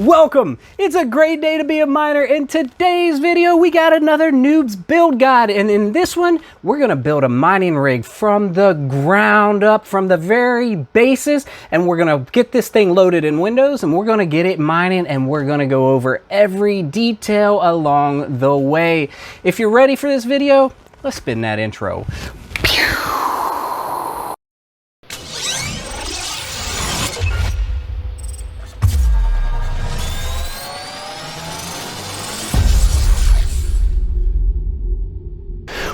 Welcome! It's a great day to be a miner. In today's video, we got another Noobs build guide, and in this one, we're gonna build a mining rig from the ground up, from the very basis, and we're gonna get this thing loaded in Windows, and we're gonna get it mining, and we're gonna go over every detail along the way. If you're ready for this video, let's spin that intro.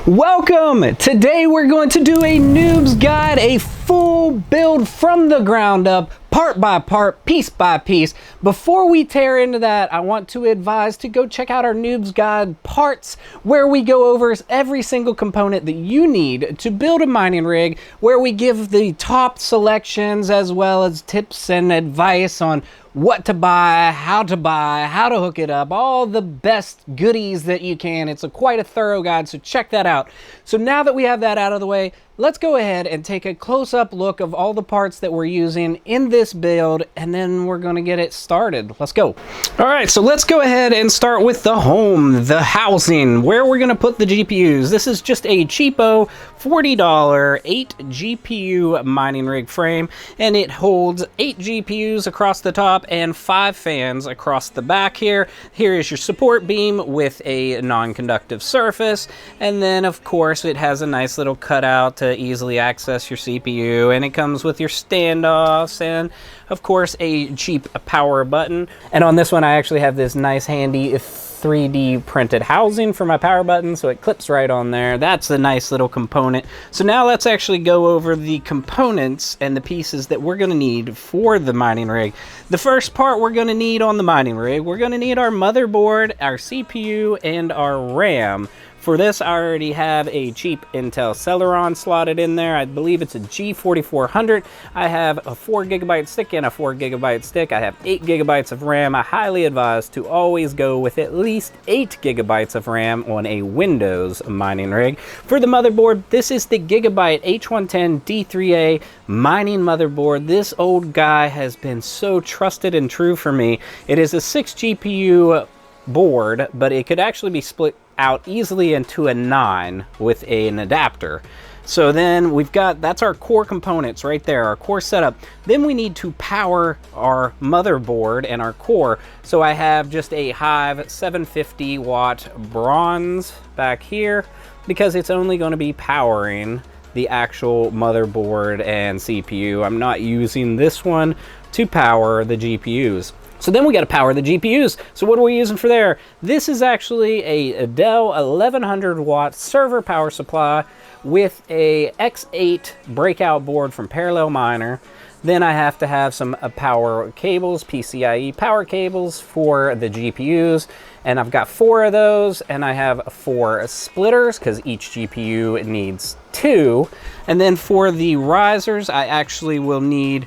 Welcome! Today we're going to do a Noobs guide, a full build from the ground up, part by part, piece by piece. Before we tear into that, I want to advise to go check out our Noobs guide parts, where we go over every single component that you need to build a mining rig, where we give the top selections as well as tips and advice on what to buy, how to hook it up, all the best goodies that you can. It's quite a thorough guide, so check that out. So now that we have that out of the way, let's go ahead and take a close-up look of all the parts that we're using in this build, and then we're going to get it started. Let's go. All right, so let's go ahead and start with the home, the housing, where we're going to put the GPUs. This is just a cheapo $40 8 GPU mining rig frame, and it holds 8 GPUs across the top and 5 fans across the back here. Here is your support beam with a non-conductive surface, and then of course it has a nice little cutout to easily access your CPU, and it comes with your standoffs and of course a cheap power button. And on this one I actually have this nice handy 3D printed housing for my power button, so it clips right on there. That's a nice little component. So now let's actually go over the components and the pieces that we're going to need for the mining rig. The first part we're going to need on the mining rig, we're going to need our motherboard, our CPU, and our RAM. For this, I already have a cheap Intel Celeron slotted in there. I believe it's a G4400. I have a 4GB stick and a 4GB stick. I have 8GB of RAM. I highly advise to always go with at least 8GB of RAM on a Windows mining rig. For the motherboard, this is the Gigabyte H110 D3A mining motherboard. This old guy has been so trusted and true for me. It is a 6 GPU board, but it could actually be split out easily into a 9 with an adapter. So then we've got, that's our core components right there, our core setup. Then we need to power our motherboard and our core. So I have just a Hive 750 watt bronze back here, because it's only going to be powering the actual motherboard and CPU. I'm not using this one to power the GPUs. So then we got to power the GPUs. So what are we using for there? This is actually a Dell 1100 watt server power supply with a X8 breakout board from Parallel Miner. Then I have to have some power cables, PCIe power cables for the GPUs. And I've got 4 of those, and I have 4 splitters because each GPU needs 2. And then for the risers, I actually will need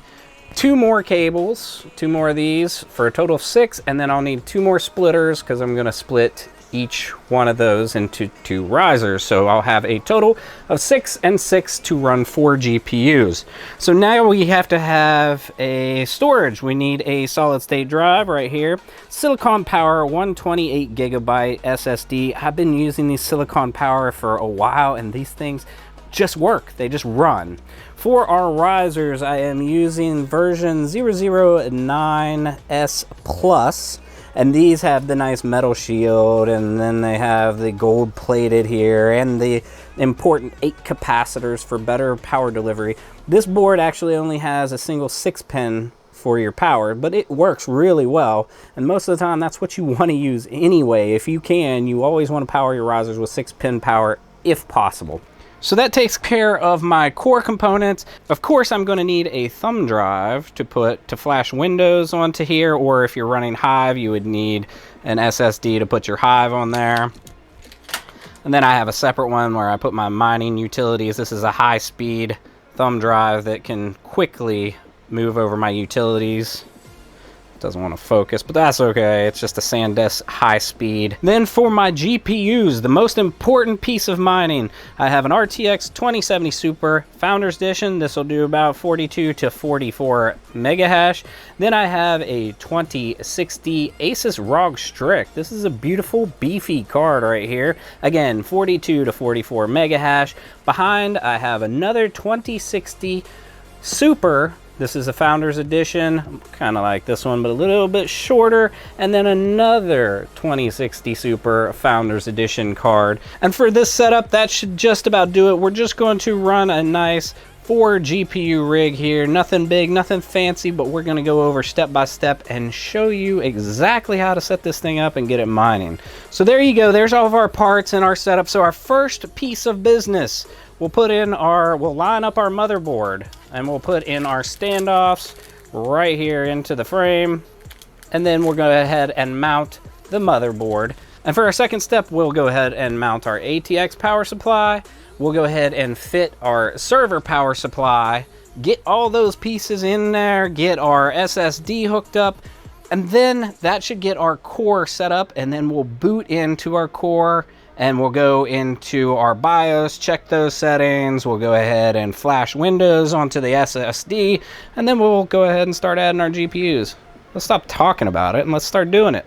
2 more cables, 2 more of these for a total of 6, and then I'll need 2 more splitters because I'm going to split each one of those into 2 risers. So I'll have a total of 6 and 6 to run 4 GPUs. So now we have to have a storage. We need a solid state drive right here. Silicon Power 128GB SSD. I've been using these Silicon Power for a while, and these things just work. They just run. For our risers, I am using version 009S Plus, and these have the nice metal shield, and then they have the gold plated here, and the important 8 capacitors for better power delivery. This board actually only has a single 6-pin for your power, but it works really well, and most of the time that's what you want to use anyway. If you can, you always want to power your risers with 6-pin power if possible. So that takes care of my core components. Of course, I'm going to need a thumb drive to flash Windows onto here, or if you're running Hive, you would need an SSD to put your Hive on there. And then I have a separate one where I put my mining utilities. This is a high-speed thumb drive that can quickly move over my utilities Doesn't want to focus, but that's okay. It's just a SanDisk high speed. Then for my GPUs, the most important piece of mining, I have an RTX 2070 Super Founders Edition. This will do about 42 to 44 mega hash. Then I have a 2060 ASUS ROG Strix. This is a beautiful beefy card right here. Again, 42 to 44 mega hash. Behind, I have another 2060 Super. This is a Founders Edition, kind of like this one, but a little bit shorter. And then another 2060 Super Founders Edition card. And for this setup, that should just about do it. We're just going to run a nice 4 GPU rig here. Nothing big, nothing fancy, but we're going to go over step by step and show you exactly how to set this thing up and get it mining. So there you go. There's all of our parts and our setup. So our first piece of business, we'll line up our motherboard, and we'll put in our standoffs right here into the frame. And then we'll go ahead and mount the motherboard. And for our second step, we'll go ahead and mount our ATX power supply. We'll go ahead and fit our server power supply, get all those pieces in there, get our SSD hooked up, and then that should get our core set up, and then we'll boot into our core and we'll go into our BIOS, check those settings. We'll go ahead and flash Windows onto the SSD, and then we'll go ahead and start adding our GPUs. Let's stop talking about it and let's start doing it.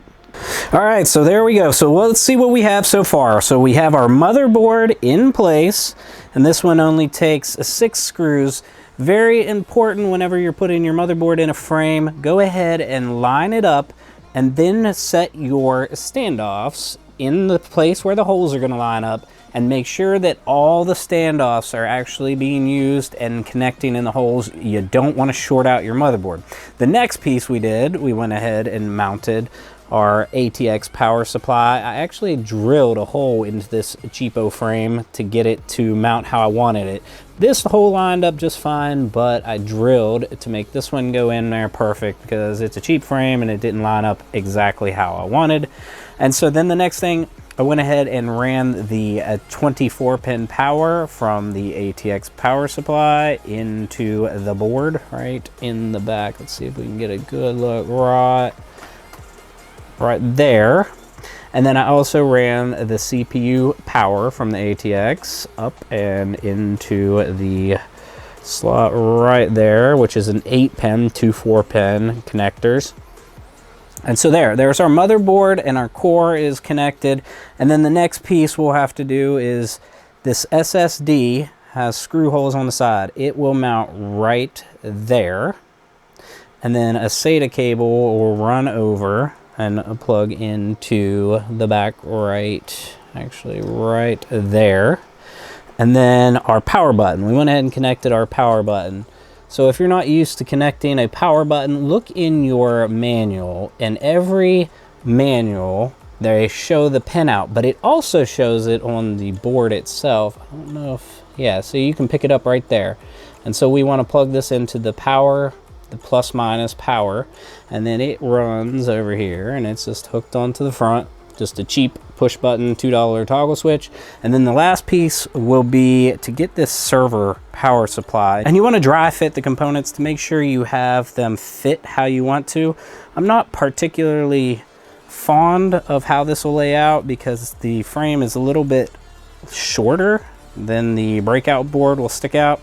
All right, so there we go. So let's see what we have so far. So we have our motherboard in place, and this one only takes 6 screws. Very important whenever you're putting your motherboard in a frame, go ahead and line it up and then set your standoffs in the place where the holes are going to line up, and make sure that all the standoffs are actually being used and connecting in the holes. You don't want to short out your motherboard. The next piece we went ahead and mounted our ATX power supply. I actually drilled a hole into this cheapo frame to get it to mount how I wanted it. This hole lined up just fine, but I drilled to make this one go in there perfect because it's a cheap frame and it didn't line up exactly how I wanted. And so then the next thing, I went ahead and ran the 24-pin power from the ATX power supply into the board right in the back. Let's see if we can get a good look right there. And then I also ran the CPU power from the ATX up and into the slot right there, which is an 8-pin, 2 4-pin connectors. And so there's our motherboard, and our core is connected. And then the next piece we'll have to do is this SSD has screw holes on the side. It will mount right there. And then a SATA cable will run over and plug into the back right there. And then our power button. We went ahead and connected our power button. So if you're not used to connecting a power button, look in your manual. In every manual, they show the pin out, but it also shows it on the board itself. I don't know if, yeah, so you can pick it up right there. And so we want to plug this into the power, the plus minus power, and then it runs over here, and it's just hooked onto the front. Just a cheap push button $2 toggle switch. And then the last piece will be to get this server power supply, and you want to dry fit the components to make sure you have them fit how you want to. I'm not particularly fond of how this will lay out because the frame is a little bit shorter than the breakout board will stick out,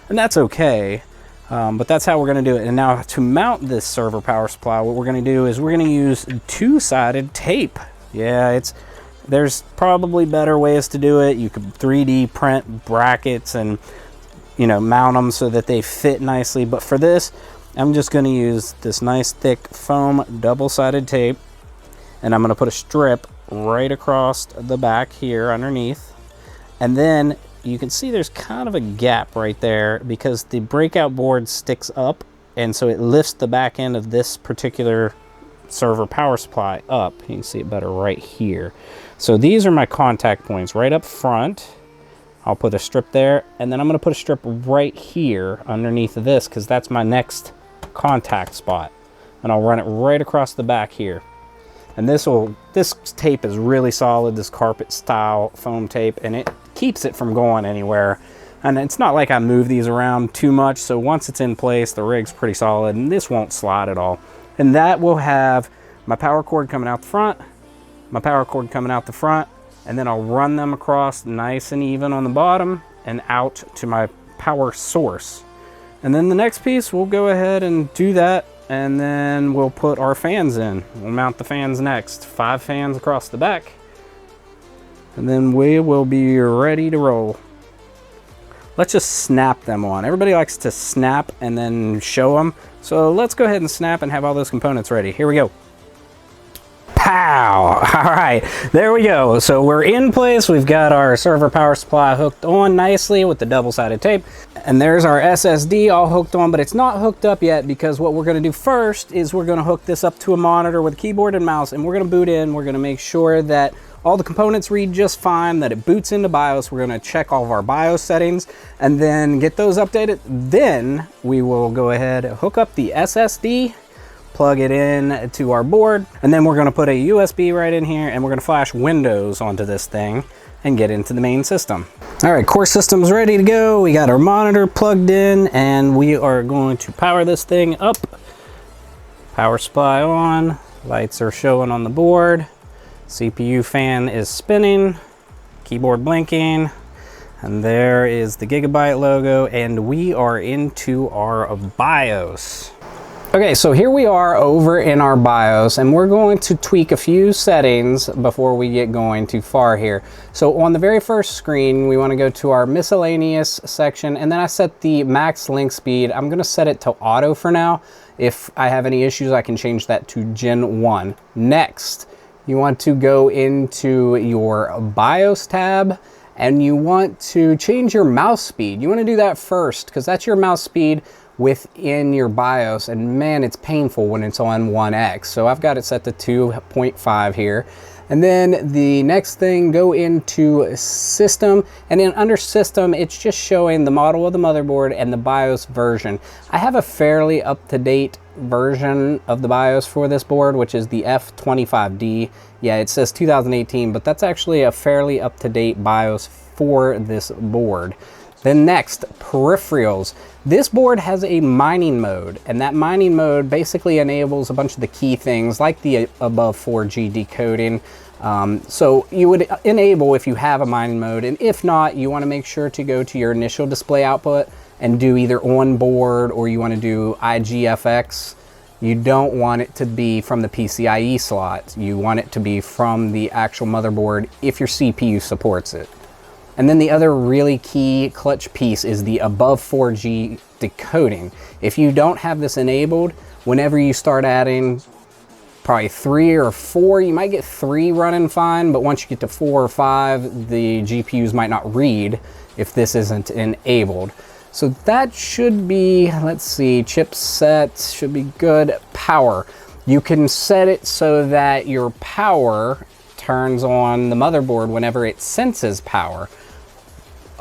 and that's okay. But that's how we're going to do it. And now to mount this server power supply, what we're going to do is we're going to use 2-sided tape. Yeah, there's probably better ways to do it. You could 3D print brackets and, you know, mount them so that they fit nicely. But for this, I'm just going to use this nice thick foam double-sided tape, and I'm going to put a strip right across the back here underneath. And then you can see there's kind of a gap right there because the breakout board sticks up, and so it lifts the back end of this particular server power supply up. You can see it better right here. So these are my contact points right up front. I'll put a strip there, and then I'm going to put a strip right here underneath of this because that's my next contact spot, and I'll run it right across the back here. And this tape is really solid, this carpet style foam tape, and it keeps it from going anywhere. And it's not like I move these around too much, so once it's in place, the rig's pretty solid, and this won't slide at all. And that will have my power cord coming out the front, my power cord coming out the front, and then I'll run them across nice and even on the bottom and out to my power source. And then the next piece, we'll go ahead and do that, and then we'll put our fans in. We'll mount the fans next. 5 fans across the back, and then we will be ready to roll. Let's just snap them on. Everybody likes to snap and then show them. So let's go ahead and snap and have all those components ready. Here we go. Pow! All right, there we go. So we're in place. We've got our server power supply hooked on nicely with the double-sided tape. And there's our SSD all hooked on, but it's not hooked up yet because what we're gonna do first is we're gonna hook this up to a monitor with a keyboard and mouse, and we're gonna boot in. We're gonna make sure that all the components read just fine, that it boots into BIOS. We're gonna check all of our BIOS settings and then get those updated. Then we will go ahead and hook up the SSD, plug it in to our board, and then we're gonna put a USB right in here, and we're gonna flash Windows onto this thing and get into the main system. All right, core system's ready to go. We got our monitor plugged in, and we are going to power this thing up. Power supply on, lights are showing on the board. CPU fan is spinning, keyboard blinking, and there is the Gigabyte logo, and we are into our BIOS. Okay, so here we are over in our BIOS, and we're going to tweak a few settings before we get going too far here. So on the very first screen, we want to go to our miscellaneous section, and then I set the max link speed. I'm going to set it to auto for now. If I have any issues, I can change that to Gen 1. Next, you want to go into your BIOS tab, and you want to change your mouse speed. You want to do that first because that's your mouse speed within your BIOS, and man, it's painful when it's on 1x. So I've got it set to 2.5 here. And then the next thing, go into system, and then under system, it's just showing the model of the motherboard and the BIOS version. I have a fairly up-to-date version of the BIOS for this board, which is the F25D. Yeah, it says 2018, but that's actually a fairly up-to-date BIOS for this board. Then next, peripherals. This board has a mining mode, and that mining mode basically enables a bunch of the key things like the above 4G decoding. So you would enable if you have a mining mode, and if not, you want to make sure to go to your initial display output and do either on board, or you want to do IGFX. You don't want it to be from the PCIe slot. You want it to be from the actual motherboard if your CPU supports it. And then the other really key clutch piece is the above 4G decoding. If you don't have this enabled, whenever you start adding probably 3 or 4, you might get 3 running fine, but once you get to 4 or 5, the GPUs might not read if this isn't enabled. So that should be, let's see, chipset should be good. Power. You can set it so that your power turns on the motherboard whenever it senses power.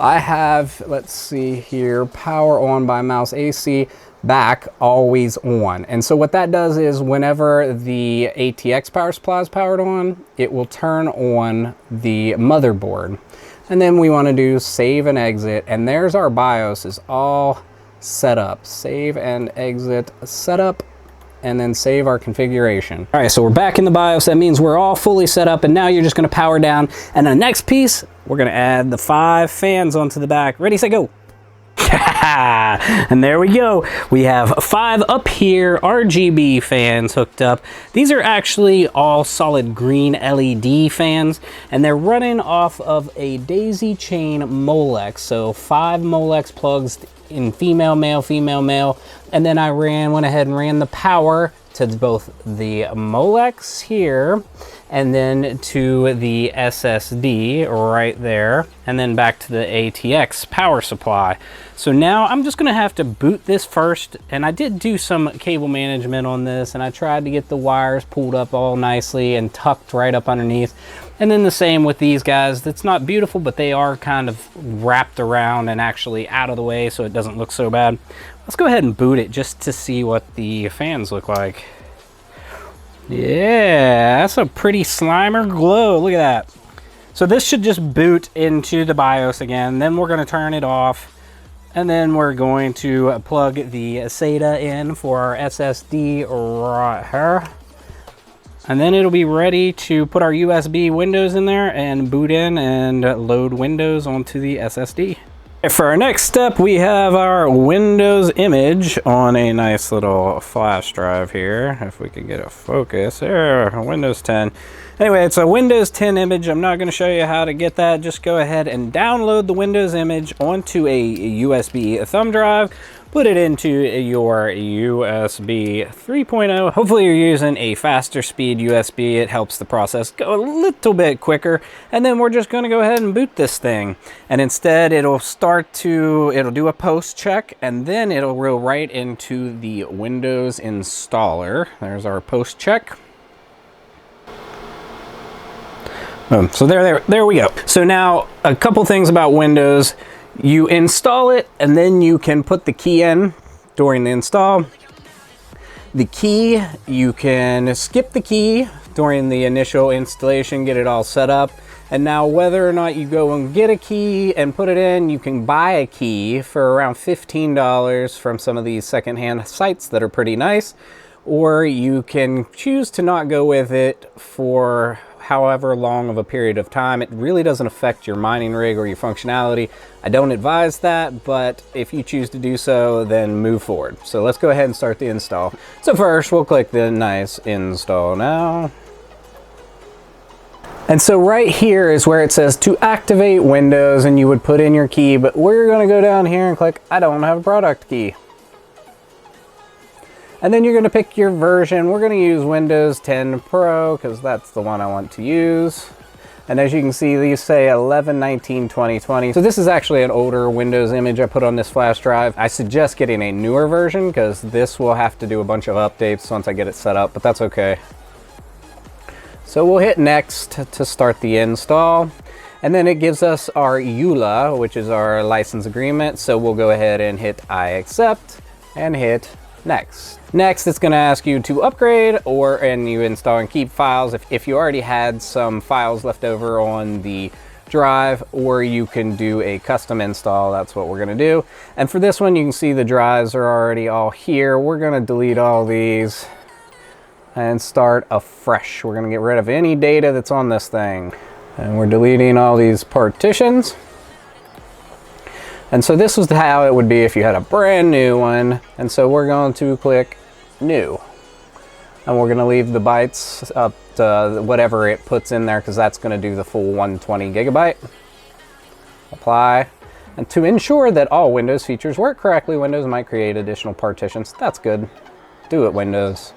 I have, let's see here, power on by mouse, AC back, always on. And so what that does is whenever the ATX power supply is powered on, it will turn on the motherboard. And then we want to do save and exit, and there's our BIOS is all set up. Save and exit, setup, and then save our configuration. All right, so we're back in the BIOS. That means we're all fully set up, and now you're just gonna power down. And the next piece, we're gonna add the 5 fans onto the back. Ready, set, go. And there we go. We have 5 Uphere RGB fans hooked up. These are actually all solid green LED fans, and they're running off of a daisy chain Molex. So 5 Molex plugs in female, male, and then I went ahead and ran the power to both the Molex here and then to the SSD right there, and then back to the ATX power supply. So now I'm just gonna have to boot this first, and I did do some cable management on this, and I tried to get the wires pulled up all nicely and tucked right up underneath. And then the same with these guys. That's not beautiful, but they are kind of wrapped around and actually out of the way so it doesn't look so bad. Let's go ahead and boot it just to see what the fans look like. Yeah, that's a pretty Slimer glow. Look at that. So this should just boot into the BIOS again. Then we're going to turn it off. And then we're going to plug the SATA in for our SSD right here. And then it'll be ready to put our USB Windows in there and boot in and load Windows onto the SSD. For our next step, we have our Windows image on a nice little flash drive here. If we can get a focus there, Windows 10. Anyway, it's a Windows 10 image. I'm not going to show you how to get that. Just go ahead and download the Windows image onto a USB thumb drive. Put it into your USB 3.0. Hopefully you're using a faster speed USB. It helps the process go a little bit quicker. And then we're just going to go ahead and boot this thing. And instead it'll do a post check, and then it'll roll right into the Windows installer. There's our post check. So there we go. So now a couple things about Windows. You install it, and then you can put the key in during the install. The key, you can skip the key during the initial installation, get it all set up. And now whether or not you go and get a key and put it in, you can buy a key for around $15 from some of these secondhand sites that are pretty nice. Or you can choose to not go with it for however long of a period of time. It really doesn't affect your mining rig or your functionality. I don't advise that, but if you choose to do so, then move forward. So let's go ahead and start the install. So first, we'll click the nice install now. And so right here is where it says to activate Windows, and you would put in your key, but we're gonna go down here and click, I don't have a product key. And then you're going to pick your version. We're going to use Windows 10 Pro because that's the one I want to use. And as you can see, these say 11/19/2020. So this is actually an older Windows image I put on this flash drive. I suggest getting a newer version because this will have to do a bunch of updates once I get it set up, but that's okay. So we'll hit next to start the install. And then it gives us our EULA, which is our license agreement. So we'll go ahead and hit I accept and hit next. Next, it's going to ask you to upgrade and you install and keep files if you already had some files left over on the drive, or you can do a custom install. That's what we're going to do. And for this one, you can see the drives are already all here. We're going to delete all these and start afresh. We're going to get rid of any data that's on this thing. And we're deleting all these partitions. And so this was how it would be if you had a brand new one. And so we're going to click new. And we're going to leave the bytes up to whatever it puts in there, because that's going to do the full 120 gigabyte. Apply. And to ensure that all Windows features work correctly, Windows might create additional partitions. That's good. Do it, Windows.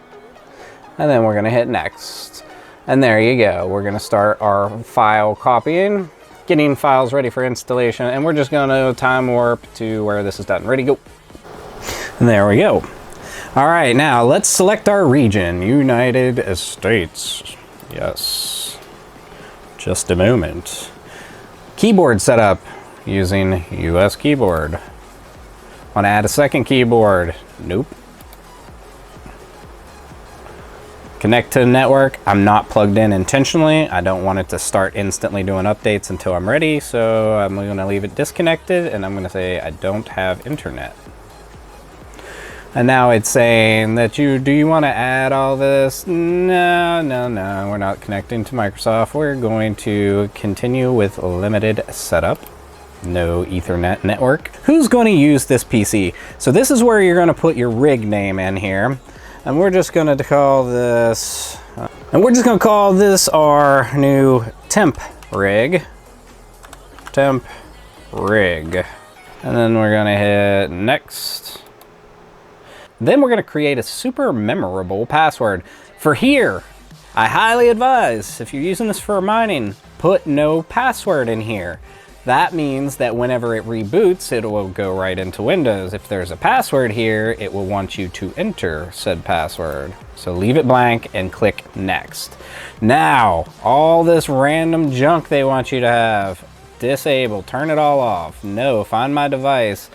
And then we're going to hit next. And there you go. We're going to start our file copying, getting files ready for installation, and we're just going to time warp to where this is done. Ready, go. And there we go. All right, now let's select our region, United States. Yes. Just a moment. Keyboard setup using US keyboard. Want to add a second keyboard? Nope. Connect to the network. I'm not plugged in intentionally. I don't want it to start instantly doing updates until I'm ready, so I'm going to leave it disconnected, and I'm going to say I don't have internet. And now it's saying that do you want to add all this? No, we're not connecting to Microsoft. We're going to continue with limited setup. No Ethernet network. Who's going to use this PC? So this is where you're going to put your rig name in here. And we're just going to call this, our new temp rig. Temp rig. And then we're going to hit next. Then we're going to create a super memorable password. For here, I highly advise, if you're using this for mining, put no password in here. That means that whenever it reboots, it will go right into Windows. If there's a password here, it will want you to enter said password. So leave it blank and click next. Now, all this random junk they want you to have, disable, turn it all off. No, find my device.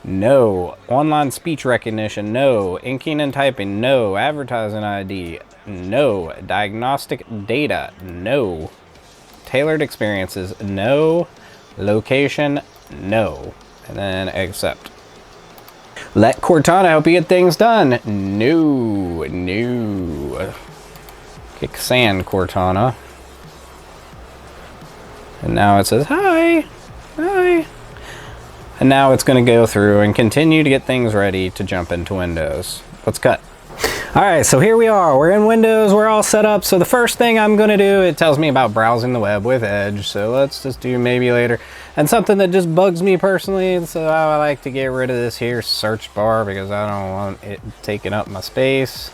No, online speech recognition. No, inking and typing. No, advertising ID. No, diagnostic data. No, tailored experiences. No. Location, no. And then accept. Let Cortana help you get things done. No. Kick sand, Cortana. And now it says, hi. And now it's going to go through and continue to get things ready to jump into Windows. Let's cut. All right, so here we are. We're in Windows. We're all set up. So the first thing I'm going to do, it tells me about browsing the web with Edge. So let's just do maybe later. And something that just bugs me personally, so I like to get rid of this here search bar because I don't want it taking up my space.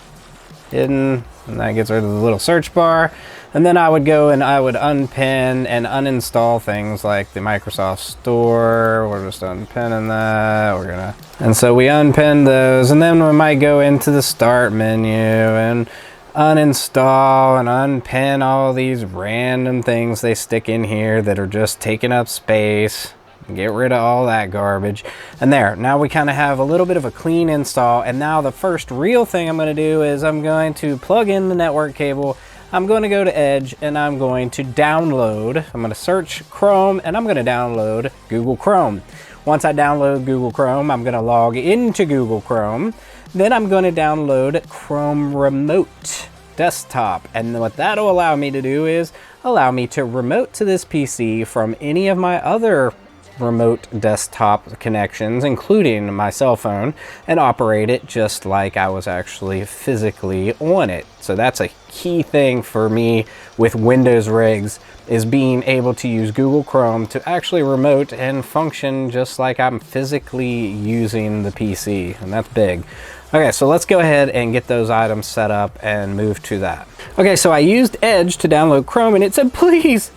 Hidden, and that gets rid of the little search bar. And then I would go and I would unpin and uninstall things like the Microsoft Store. We're just unpinning that. And so we unpin those, and then we might go into the start menu and uninstall and unpin all these random things they stick in here that are just taking up space. Get rid of all that garbage. And there, now we kind of have a little bit of a clean install. And now the first real thing I'm going to do is I'm going to plug in the network cable. I'm going to go to Edge and I'm going to download. I'm going to search Chrome and I'm going to download Google Chrome. Once I download Google Chrome, I'm going to log into Google Chrome. Then I'm going to download Chrome Remote Desktop. And what that'll allow me to do is allow me to remote to this PC from any of my other remote desktop connections, including my cell phone, and operate it just like I was actually physically on it. So that's a key thing for me with Windows rigs, is being able to use Google Chrome to actually remote and function just like I'm physically using the PC, and that's big. Okay, so let's go ahead and get those items set up and move to that. Okay, so I used Edge to download Chrome and it said, please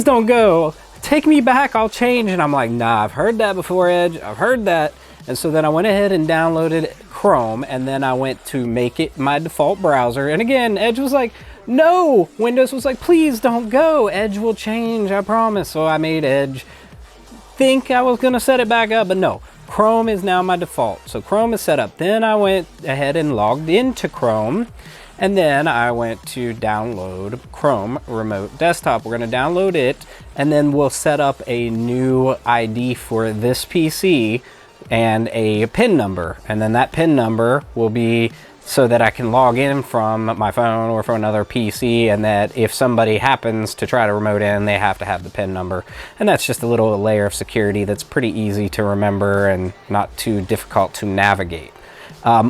don't go. Take me back, I'll change. And I'm like, nah, I've heard that before, Edge. I've heard that. And so then I went ahead and downloaded Chrome, and then I went to make it my default browser. And again, Edge was like, no. Windows was like, please don't go. Edge will change, I promise. So I made Edge think I was gonna set it back up, but no. Chrome is now my default. So Chrome is set up. Then I went ahead and logged into Chrome. And then I went to download Chrome Remote Desktop. We're going to download it, and then we'll set up a new ID for this PC and a PIN number. And then that PIN number will be so that I can log in from my phone or from another PC, and that if somebody happens to try to remote in, they have to have the PIN number. And that's just a little layer of security that's pretty easy to remember and not too difficult to navigate.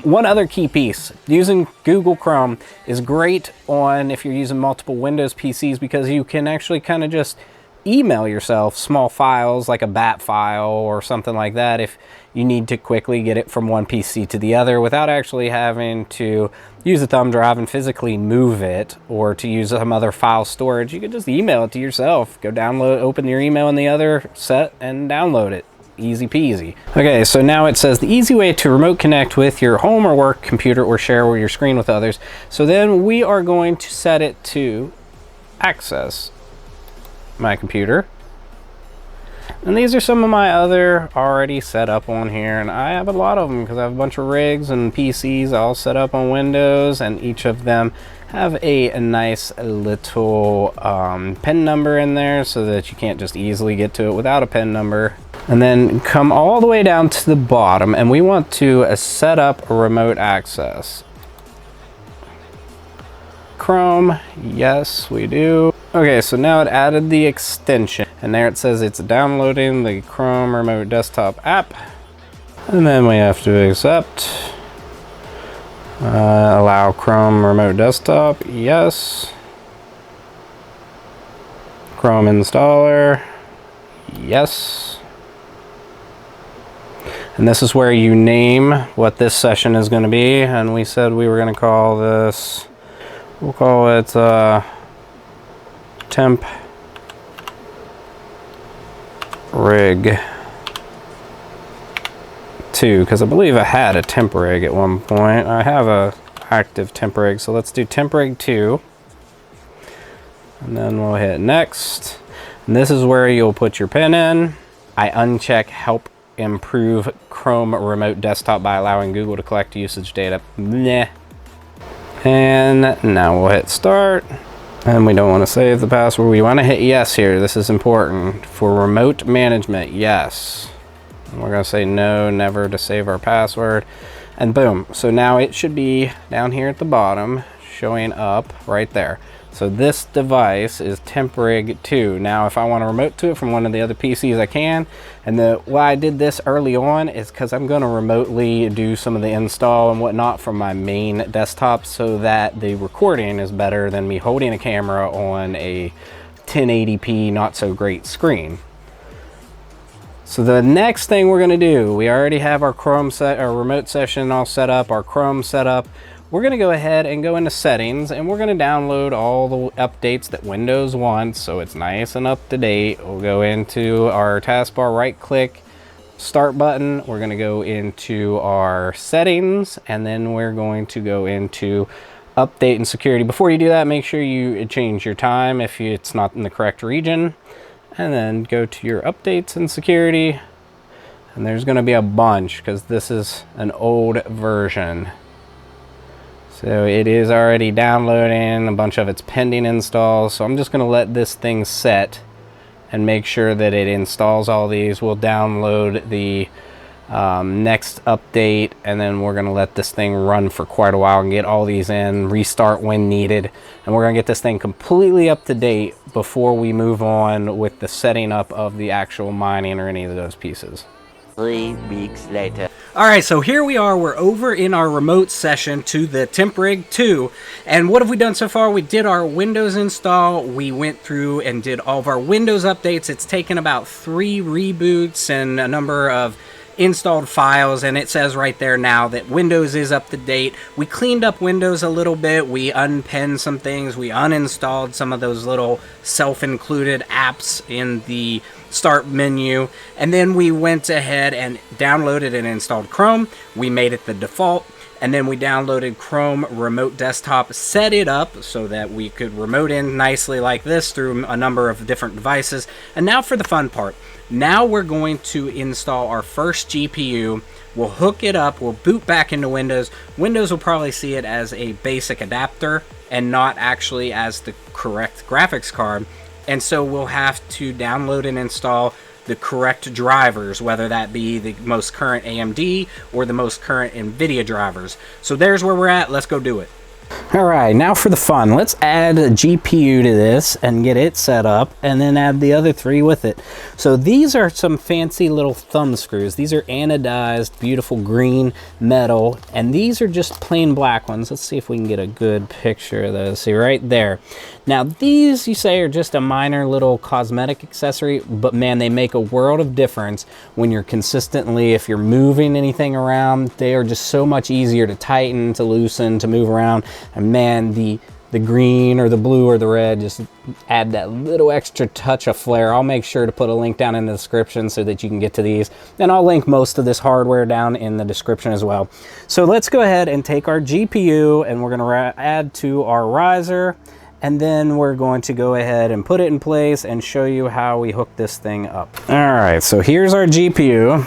One other key piece, using Google Chrome is great on if you're using multiple Windows PCs, because you can actually kind of just email yourself small files like a BAT file or something like that if you need to quickly get it from one PC to the other without actually having to use a thumb drive and physically move it, or to use some other file storage. You can just email it to yourself. Go download, open your email in the other set and download it. Easy peasy. Okay, so now it says the easy way to remote connect with your home or work computer or share your screen with others. So then we are going to set it to access my computer. And these are some of my other already set up on here, and I have a lot of them because I have a bunch of rigs and PCs all set up on Windows, and each of them have a nice little PIN number in there so that you can't just easily get to it without a PIN number. And then come all the way down to the bottom, and we want to set up remote access. Chrome, yes we do. Okay, so now it added the extension, and there it says it's downloading the Chrome Remote Desktop app. And then we have to accept. Allow Chrome Remote Desktop, yes. Chrome installer, yes. And this is where you name what this session is going to be, and we said we were going to call this, we'll call it temp rig 2, because I believe I had a temp rig at one point. I have a active temp rig, so let's do temp rig 2, and then we'll hit next. And this is where you'll put your PIN in. I uncheck help improve Chrome Remote Desktop by allowing Google to collect usage data. Meh. And now we'll hit start. And we don't want to save the password. We want to hit yes here. This is important for remote management. Yes. And we're gonna say no, never to save our password. And boom, so now it should be down here at the bottom, showing up right there. So this device is Temprig 2. Now if I want to remote to it from one of the other PCs, I can. And why I did this early on is because I'm going to remotely do some of the install and whatnot from my main desktop, so that the recording is better than me holding a camera on a 1080p not so great screen. So the next thing we're going to do, we already have our our remote session all set up, our Chrome set up. We're going to go ahead and go into settings, and we're going to download all the updates that Windows wants, so it's nice and up to date. We'll go into our taskbar, right click, start button. We're going to go into our settings, and then we're going to go into update and security. Before you do that, make sure you change your time if it's not in the correct region, and then go to your updates and security. And there's going to be a bunch because this is an old version. So it is already downloading, a bunch of it's pending installs. So I'm just going to let this thing set and make sure that it installs all these. We'll download the next update, and then we're going to let this thing run for quite a while and get all these in, restart when needed. And we're going to get this thing completely up to date before we move on with the setting up of the actual mining or any of those pieces. 3 weeks later. All right, so here we are. We're over in our remote session to the Temprig 2. And what have we done so far? We did our Windows install. We went through and did all of our Windows updates. It's taken about 3 reboots and a number of installed files, and it says right there now that Windows is up to date. We cleaned up Windows a little bit. We unpinned some things. We uninstalled some of those little self-included apps in the start menu, and then we went ahead and downloaded and installed Chrome. We made it the default, and then we downloaded Chrome Remote Desktop, set it up so that we could remote in nicely like this through a number of different devices. And now for the fun part. Now we're going to install our first GPU. We'll hook it up, we'll boot back into Windows. Windows will probably see it as a basic adapter and not actually as the correct graphics card. And so we'll have to download and install the correct drivers, whether that be the most current AMD or the most current Nvidia drivers. So there's where we're at. Let's go do it. All right, now for the fun. Let's add a GPU to this and get it set up, and then add the other 3 with it. So these are some fancy little thumb screws. These are anodized, beautiful green metal, and these are just plain black ones. Let's see if we can get a good picture of those. See right there. Now these, you say, are just a minor little cosmetic accessory, but man, they make a world of difference when you're consistently, if you're moving anything around. They are just so much easier to tighten, to loosen, to move around. And man, the green or the blue or the red just add that little extra touch of flair. I'll make sure to put a link down in the description so that you can get to these. And I'll link most of this hardware down in the description as well. So let's go ahead and take our GPU, and we're going to add to our riser. And then we're going to go ahead and put it in place and show you how we hook this thing up. All right, so here's our GPU.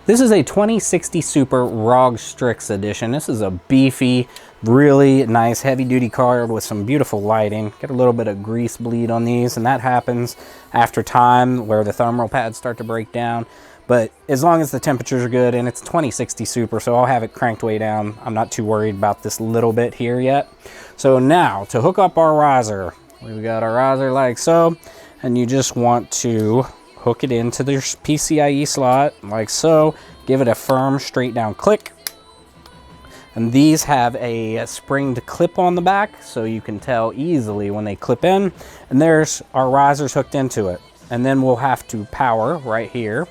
This is a 2060 Super ROG Strix edition. This is a beefy, really nice heavy-duty card with some beautiful lighting. Get a little bit of grease bleed on these, and that happens after time where the thermal pads start to break down. But as long as the temperatures are good, and it's 2060 Super, so I'll have it cranked way down. I'm not too worried about this little bit here yet. So now, to hook up our riser, we've got our riser like so, and you just want to hook it into the PCIe slot like so. Give it a firm straight down click. And these have a springed clip on the back, so you can tell easily when they clip in. And there's our risers hooked into it. And then we'll have to power right here,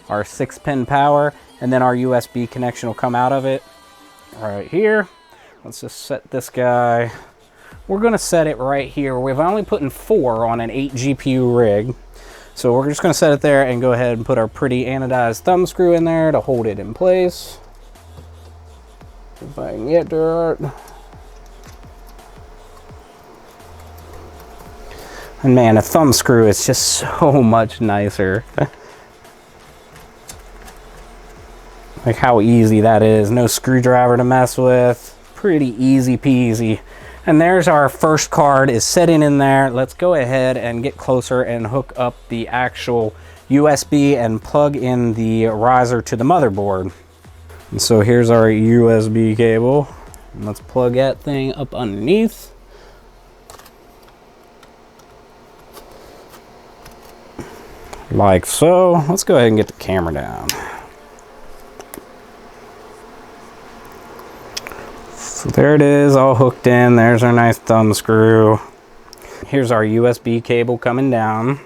our 6-pin power, and then our USB connection will come out of it right here. Let's just set this guy. We're gonna set it right here. We've only put in 4 on an 8 GPU rig. So we're just gonna set it there and go ahead and put our pretty anodized thumb screw in there to hold it in place. If I can get to it. And man, a thumb screw is just so much nicer. Like how easy that is. No screwdriver to mess with. Pretty easy peasy. And there's our first card is sitting in there. Let's go ahead and get closer and hook up the actual USB and plug in the riser to the motherboard. And so here's our USB cable. And let's plug that thing up underneath. Like so. Let's go ahead and get the camera down. So there it is, all hooked in. There's our nice thumb screw. Here's our USB cable coming down.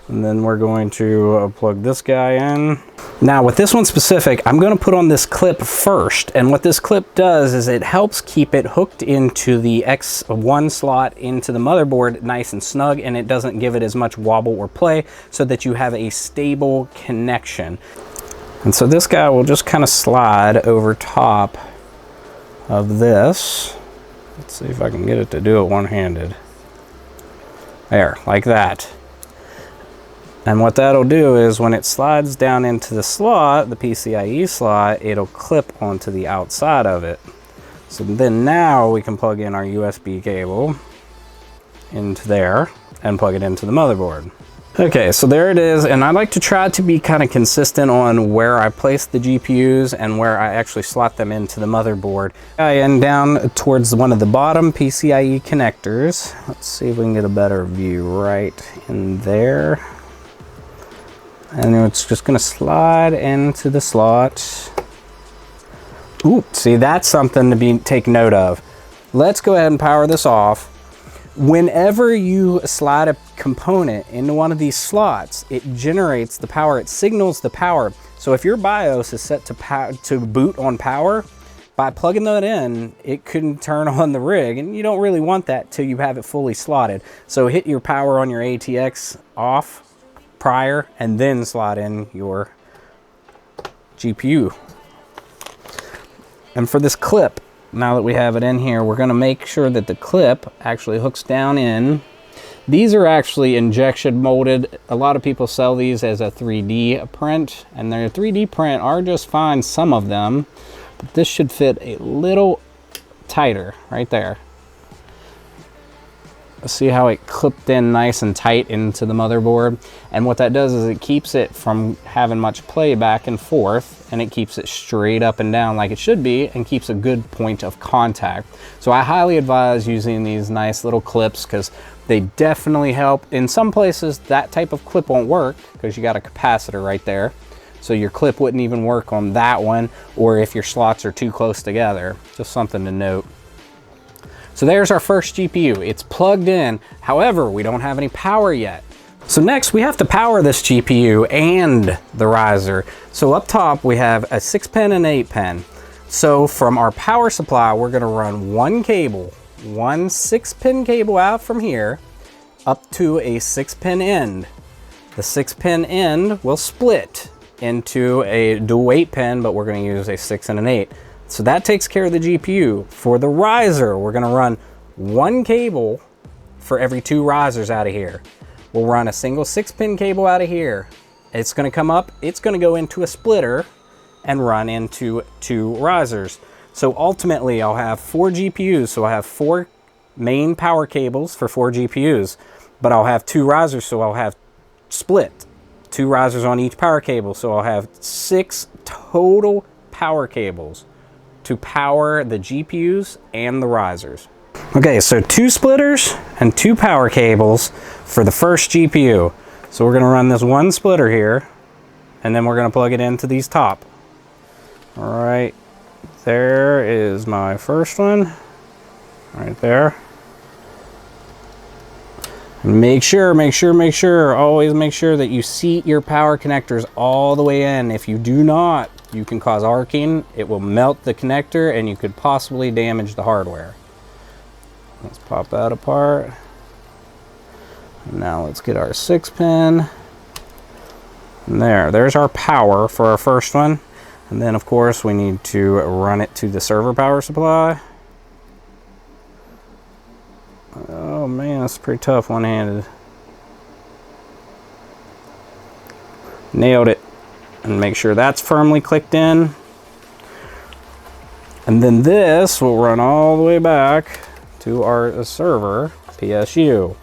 And then we're going to plug this guy in. Now with this one specific, I'm going to put on this clip first. And what this clip does is it helps keep it hooked into the X1 slot into the motherboard nice and snug, and it doesn't give it as much wobble or play, so that you have a stable connection. And so this guy will just kind of slide over top of this. Let's see if I can get it to do it one-handed. There, like that. And what that'll do is when it slides down into the slot, the PCIe slot, it'll clip onto the outside of it. So then now we can plug in our USB cable into there and plug it into the motherboard. Okay, so there it is, and I like to try to be kind of consistent on where I place the GPUs and where I actually slot them into the motherboard. And down towards one of the bottom PCIe connectors. Let's see if we can get a better view right in there. And it's just gonna slide into the slot. Ooh, see, that's something to take note of. Let's go ahead and power this off. Whenever you slide a component into one of these slots, it generates the power, it signals the power. So if your BIOS is set to boot on power, by plugging that in, it can turn on the rig, and you don't really want that till you have it fully slotted. So hit your power on your ATX off prior, and then slot in your GPU. And for this clip, now that we have it in here, we're going to make sure that the clip actually hooks down in. These are actually injection molded. A lot of people sell these as a 3D print, and their 3D print are just fine, some of them, but this should fit a little tighter right there. See how it clipped in nice and tight into the motherboard? And what that does is it keeps it from having much play back and forth, and it keeps it straight up and down like it should be, and keeps a good point of contact. So I highly advise using these nice little clips, because they definitely help. In some places that type of clip won't work because you got a capacitor right there, so your clip wouldn't even work on that one, or if your slots are too close together. Just something to note. So there's our first GPU. It's plugged in. However, we don't have any power yet. So next we have to power this GPU and the riser. So up top we have a 6-pin and 8-pin. So from our power supply, we're gonna run one cable, one 6-pin cable out from here up to a 6-pin end. The 6-pin end will split into a dual 8-pin, but we're gonna use a 6 and an 8. So that takes care of the GPU. For the riser, we're gonna run one cable for every 2 risers out of here. We'll run a single 6-pin cable out of here. It's gonna come up, it's gonna go into a splitter and run into 2 risers. So ultimately I'll have 4 GPUs, so I'll have 4 main power cables for 4 GPUs, but I'll have 2 risers, so I'll have split 2 risers on each power cable, so I'll have 6 total power cables to power the GPUs and the risers. Okay, so 2 splitters and 2 power cables for the first GPU. So we're gonna run this one splitter here, and then we're gonna plug it into these top. All right, there is my first one, right there. Make sure, always make sure that you seat your power connectors all the way in. If you do not, you can cause arcing. It will melt the connector and you could possibly damage the hardware. Let's pop that apart. Now let's get our 6-pin. And there's our power for our first one. And then of course we need to run it to the server power supply. Oh man, that's pretty tough one-handed. Nailed it. And make sure that's firmly clicked in. And then this will run all the way back to our server PSU.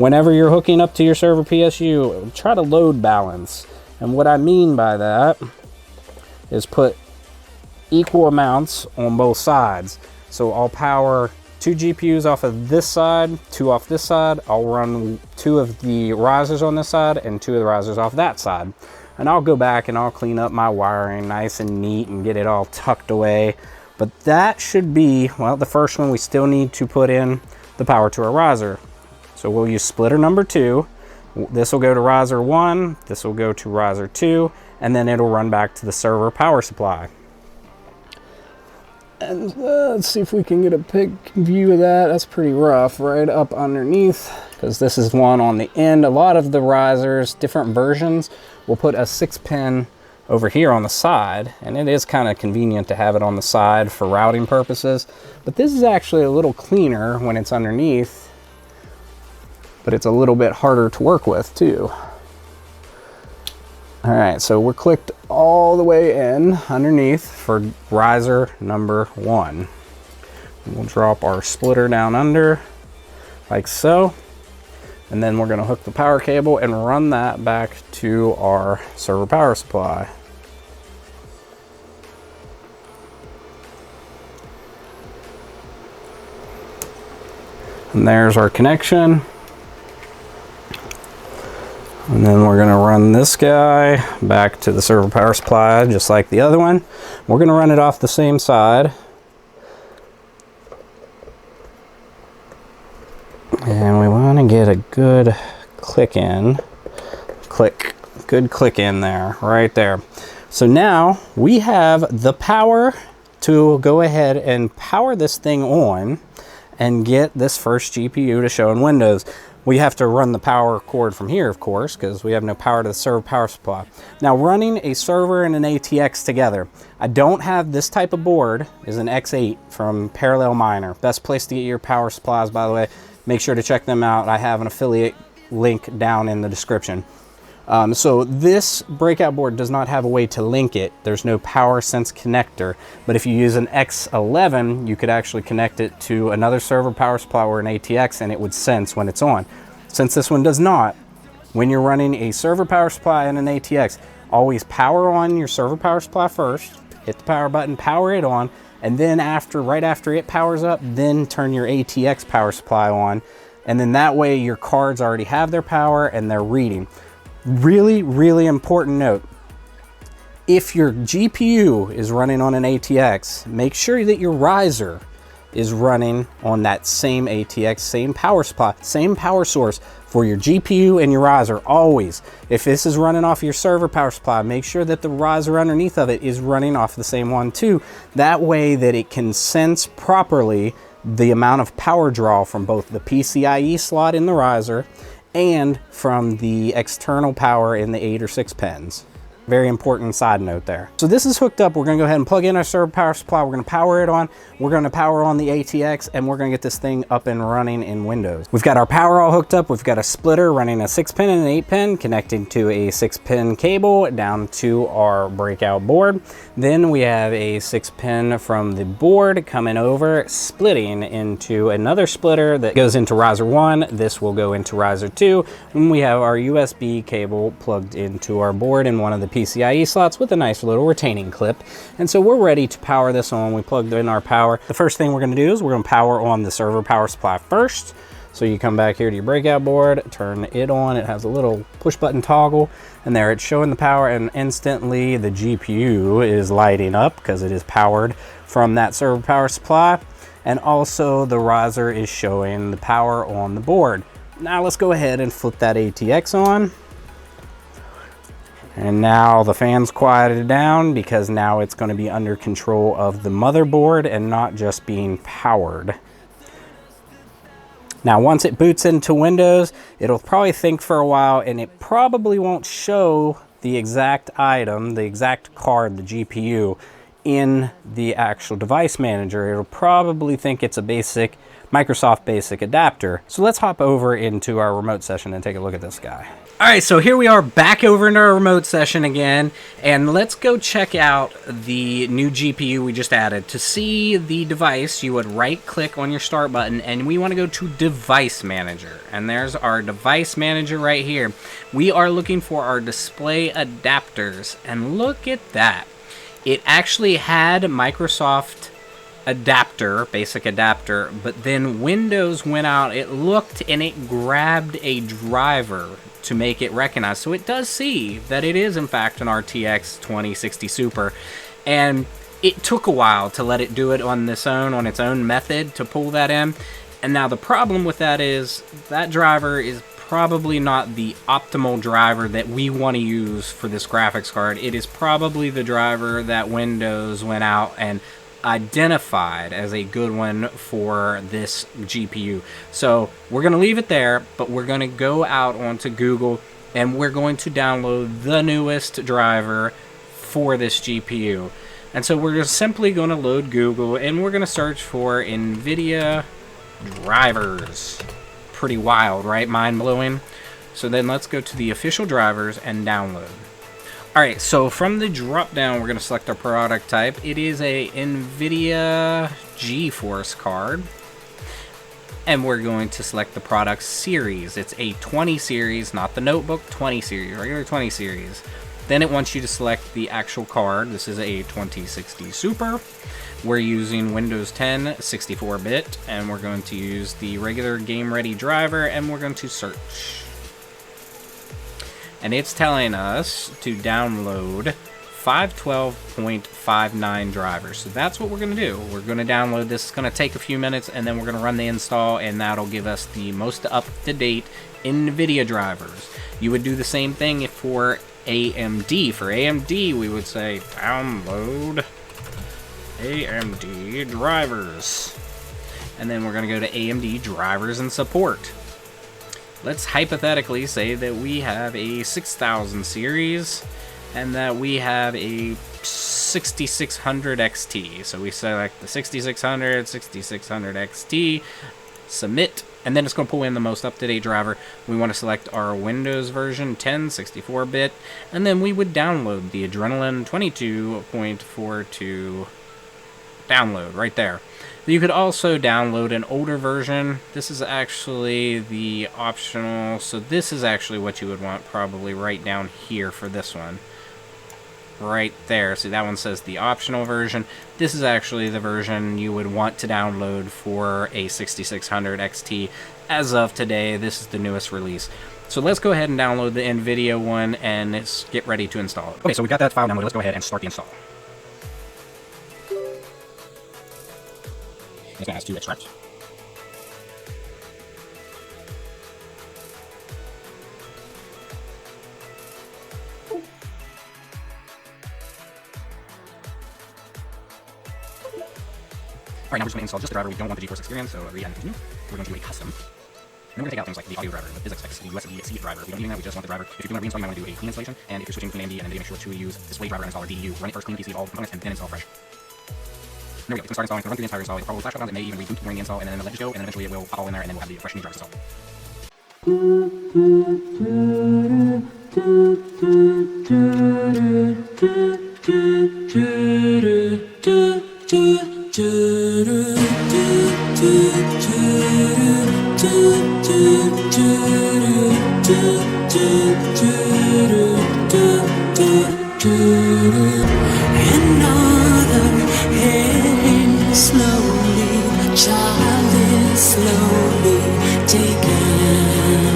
whenever you're hooking up to your server PSU, try to load balance. And what I mean by that is put equal amounts on both sides. So I'll power 2 GPUs off of this side, 2 off this side. I'll run 2 of the risers on this side and 2 of the risers off that side. And I'll go back and I'll clean up my wiring nice and neat and get it all tucked away. But that should be, well, the first one we still need to put in the power to our riser. So we'll use splitter number 2. This will go to riser 1, this will go to riser 2, and then it'll run back to the server power supply. And let's see if we can get a big view of that. That's pretty rough, right up underneath, because this is one on the end. A lot of the risers, different versions, will put a 6-pin over here on the side, and it is kind of convenient to have it on the side for routing purposes. But this is actually a little cleaner when it's underneath, but it's a little bit harder to work with too. All right, so we're clicked all the way in underneath for riser number 1. We'll drop our splitter down under like so. And then we're gonna hook the power cable and run that back to our server power supply. And there's our connection. And then we're gonna run this guy back to the server power supply just like the other one. We're gonna run it off the same side. And we wanna get a good click in. Good click in there, right there. So now we have the power to go ahead and power this thing on and get this first GPU to show in Windows. We have to run the power cord from here, of course, because we have no power to the server power supply. Now, running a server and an ATX together, I don't have this type of board, is an X8 from Parallel Miner. Best place to get your power supplies, by the way. Make sure to check them out. I have an affiliate link down in the description. So this breakout board does not have a way to link it. There's no power sense connector, but if you use an X11, you could actually connect it to another server power supply or an ATX and it would sense when it's on. Since this one does not, when you're running a server power supply and an ATX, always power on your server power supply first, hit the power button, power it on, and then right after it powers up, then turn your ATX power supply on. And then that way your cards already have their power and they're reading. Really, really important note. If your GPU is running on an ATX, make sure that your riser is running on that same ATX, same power supply, same power source for your GPU and your riser, always. If this is running off your server power supply, make sure that the riser underneath of it is running off the same one too. That way that it can sense properly the amount of power draw from both the PCIe slot in the riser and from the external power in the 8 or 6 pins. Very important side note there. So this is hooked up. We're gonna go ahead and plug in our server power supply. We're gonna power it on. We're gonna power on the ATX and we're gonna get this thing up and running in Windows. We've got our power all hooked up. We've got a splitter running a 6-pin and an 8-pin connecting to a 6-pin cable down to our breakout board. Then we have a 6-pin from the board coming over, splitting into another splitter that goes into riser 1. This will go into riser 2. And we have our USB cable plugged into our board in one of the PCIe slots with a nice little retaining clip. And so we're ready to power this on. We plugged in our power. The first thing we're gonna do is we're gonna power on the server power supply first. So you come back here to your breakout board, turn it on. It has a little push button toggle and there it's showing the power and instantly the GPU is lighting up because it is powered from that server power supply. And also the riser is showing the power on the board. Now let's go ahead and flip that ATX on. And now the fan's quieted down because now it's going to be under control of the motherboard and not just being powered. Now once it boots into Windows, it'll probably think for a while and it probably won't show the exact item, the exact card, the GPU, in the actual device manager. It'll probably think it's a basic Microsoft Basic adapter. So let's hop over into our remote session and take a look at this guy. All right, so here we are back over in our remote session again, and let's go check out the new GPU we just added. To see the device, you would right-click on your start button, and we want to go to Device Manager. And there's our Device Manager right here. We are looking for our display adapters, and look at that. It actually had Microsoft adapter, basic adapter, but then Windows went out, it looked, and it grabbed a driver to make it recognize. So it does see that it is in fact an RTX 2060 Super, and it took a while to let it do it on its own method to pull that in. And now the problem with that is that driver is probably not the optimal driver that we want to use for this graphics card. It is probably the driver that Windows went out and identified as a good one for this GPU. So we're going to leave it there, but we're going to go out onto Google and we're going to download the newest driver for this GPU. And so we're just simply going to load Google and we're going to search for Nvidia drivers. Pretty wild, right? Mind-blowing. So then let's go to the official drivers and download. Alright, so from the drop down, we're going to select our product type. It is a Nvidia GeForce card. And we're going to select the product series. It's a 20 series, not the notebook, 20 series, regular 20 series. Then it wants you to select the actual card. This is a 2060 Super. We're using Windows 10 64-bit, and we're going to use the regular game-ready driver, and we're going to search. And it's telling us to download 512.59 drivers. So that's what we're going to do. We're going to download this. It's going to take a few minutes, and then we're going to run the install, and that'll give us the most up-to-date Nvidia drivers. You would do the same thing if for AMD. For AMD, we would say download AMD drivers. And then we're going to go to AMD drivers and support. Let's hypothetically say that we have a 6000 series and that we have a 6600 XT. So we select the 6600, 6600 XT, submit, and then it's going to pull in the most up-to-date driver. We want to select our Windows version 10 64-bit, and then we would download the Adrenaline 22.42 download right there. You could also download an older version. This is actually the optional, so this is actually what you would want probably right down here for this one. Right there. See, that one says the optional version. This is actually the version you would want to download for a 6600 XT. As of today, this is the newest release. So let's go ahead and download the Nvidia one and let's get ready to install it. Okay, so we got that file downloaded. Let's go ahead and start the install. It's going to ask to extract. Alright, now we're just going to install just the driver. We don't want the GeForce Experience, so read and continue. We're going to do a custom. And then we're going to take out things like the audio driver, the physics X, the USB-C driver. We don't need that, we just want the driver. If you're doing a reinstall, you might want to do a clean installation. And if you're switching between AMD and Nvidia, make sure to use display driver installer DDU. Run it first, clean the PC, all components, and then install fresh. There we go. You can start installing. Run through the entire install. It'll probably flash shutdowns. It may even reboot during the install, and then let it go, and then eventually it will pop all in there, and then we'll have the fresh new driver installed. Another heading slowly, a child is slowly taken,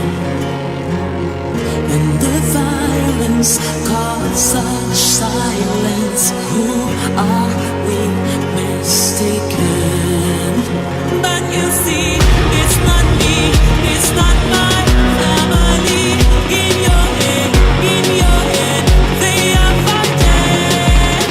and the violence caused such silence. Who are we mistaken? But you see, it's not me, it's not my family. In your head, they are fighting.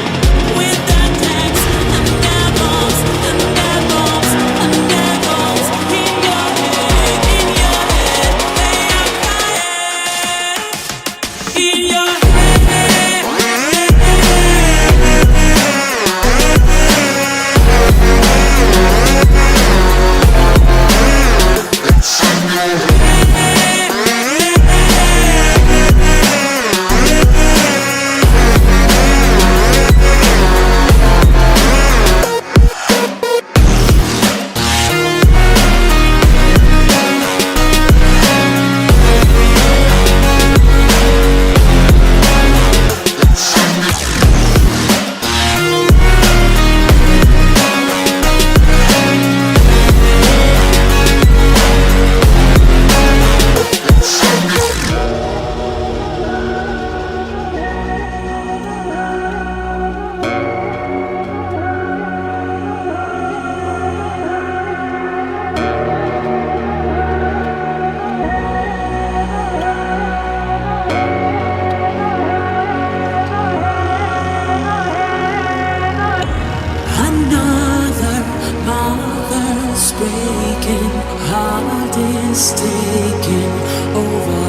is taking over.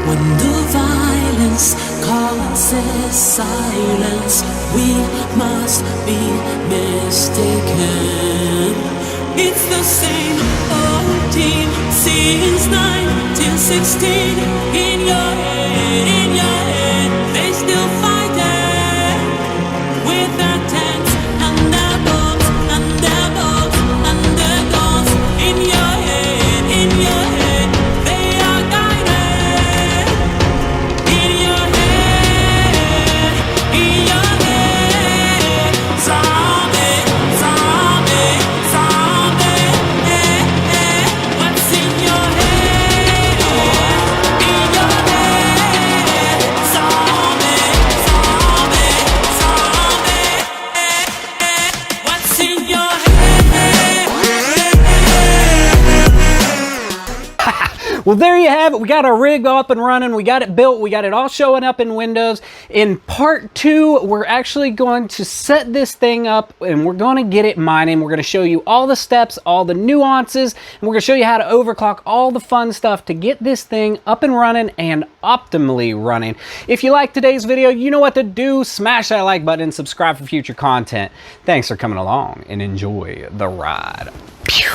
When the violence causes silence, we must be mistaken. It's the same old team since 1916. In your head, they still fighting with their tanks and their bombs and their bombs and their guns. In your head, they are guided. In your head, zombie, zombie, zombie. What's in your head? In your head, zombie, zombie, zombie. What's in your head? Well, there you have it. We got our rig up and running. We got it built. We got it all showing up in Windows. In part 2, we're actually going to set this thing up and we're going to get it mining. We're going to show you all the steps, all the nuances, and we're going to show you how to overclock all the fun stuff to get this thing up and running and optimally running. If you like today's video, you know what to do. Smash that like button and subscribe for future content. Thanks for coming along and enjoy the ride. Pew!